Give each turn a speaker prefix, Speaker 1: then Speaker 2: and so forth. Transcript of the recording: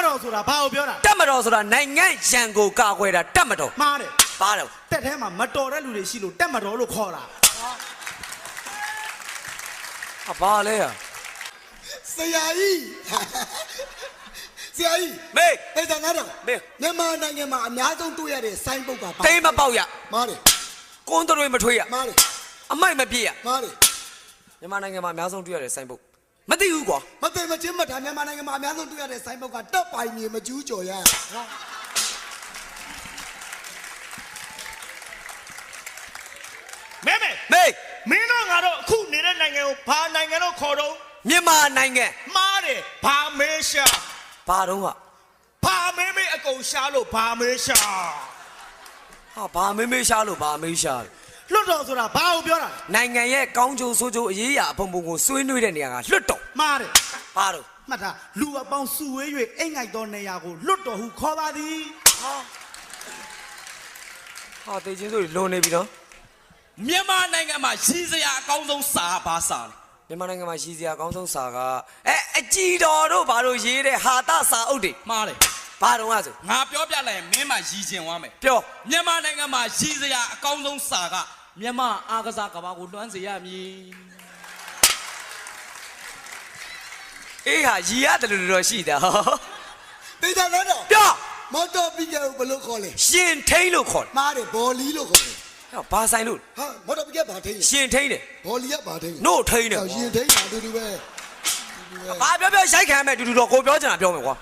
Speaker 1: တော်ဆိုတာဘာကိုပြောတာ
Speaker 2: တက်မတော်ဆိုတာနိုင်ငံရန်ကိုကာကွယ်တာတက်မတော်
Speaker 1: မှားတယ်
Speaker 2: ပါတော့
Speaker 1: တက်ထဲမှာမတော်တဲ့လူတွေရှိလို့တက်မတော်လို့ခေါ်တာ
Speaker 2: ဘာလဲอ่ะ
Speaker 3: ဆရာကြီးဆရာကြီး
Speaker 2: မေး
Speaker 3: အဲ့ဒါငါတော့
Speaker 2: မေး
Speaker 3: မြန်မာနိုင်ငံမှာအများဆုံးတွေ့ရတဲ့ဆိုင်းပုတ်ကဘာ
Speaker 2: တိမ်မပေါက်ရ
Speaker 3: မားတယ်
Speaker 2: ကွန်းတွေမထွေးရ
Speaker 3: မားတယ်
Speaker 2: အမိုက်မပြေးရ
Speaker 3: မားတယ်
Speaker 2: မြန်မာနိုင်ငံမှာအများဆုံးတွေ့ရတဲ့ဆိုင်းပုတ်မသိဘူးကွာ
Speaker 3: မသိမချင်းမထားမြန်မာနိုင်ငံမှာအများဆုံးတွေ့ရတဲ့ဆိုင်းပုတ်ကတက်ပိုင်နေမကျူးကျော်ရ
Speaker 1: မဲ
Speaker 2: မေး
Speaker 1: မင်းတို့ငါတို့အခုနေတဲ့နိုင်ငံကိုဘာနိုင်ငံလို့ခေါ်တော့
Speaker 2: မြန်မာနိုင်ငံ
Speaker 1: မှားတယ်ဘာမေးရှာ
Speaker 2: ဘာတော့
Speaker 1: ဘာမေးမေးအကုန်ရှာလို့ဘာမေးရှာ
Speaker 2: ဟာဘာမေးရှာလို့ဘာမေးရှာ
Speaker 1: လွတ်တော်ဆိုတာဘာကိုပြောတာ
Speaker 2: နိုင်ငံရဲ့ကောင်းကျိုးဆိုးကျိုးအရေးအရာအဖုံဖုံကိုဆွေးနွေးတဲ့နေရာကလွတ်တော်
Speaker 1: မှားတယ်
Speaker 2: ဘာတော့
Speaker 1: မှတ်ထားလူအပေါင်းစုဝေး၍အိမ်ငိုက်သောနေရာကိုလွတ်တော်ဟုခေါ်ပါသည်
Speaker 2: ဟာတေချင်းဆိုလွန်နေပြီနော်
Speaker 4: မြန်မာနိုင်ငံမှာရှိစရာအကောင်းဆုံးစာဘာစာလဲ
Speaker 2: မြန်မာနိုင်ငံမှာရှိစရာအကောင်းဆုံးစာကအကြည်တော်တို့ဘာလို့ရေးတဲ့ဟာတစာအုပ်တွေ
Speaker 4: မှားတယ်
Speaker 2: ဘာတော့ဆို
Speaker 4: ငါပြောပြလိုက်ရင်မင်းမှရည်ကျင်သွားမယ်
Speaker 2: ပြော
Speaker 4: မြန်မာနိုင်ငံမှာရှိစရာအကောင်းဆုံးစာကမြန်မာအားကစားကဘာကိုလွှမ်းစေရမည်
Speaker 2: အေးဟာရည်ရတယ်လို့တော့ရှိတာဟော
Speaker 3: တေချာတော့
Speaker 2: ပြော
Speaker 3: မော်တော်ပီကေကိုဘယ်လိုခေါ်လဲ
Speaker 2: ရှင်ထိန်လို့ခေါ်
Speaker 3: မှားတယ်ဘော်လီလို့ခေါ်တယ်
Speaker 2: ဟောဘာဆိုင်လို့
Speaker 3: ဟာမော်တော်ပီကေဘာထိန်
Speaker 2: ရှင်ထိန်တယ်
Speaker 3: ဘော်လီကဘာထိန်
Speaker 2: နို့ထိန်တယ်
Speaker 3: ရှင်ထိန်တာတူတူပဲ
Speaker 2: ဘာပြောရိုက်ခံမယ်တူတူတော့ကိုပြောချင်တာပြောမယ်ကွာ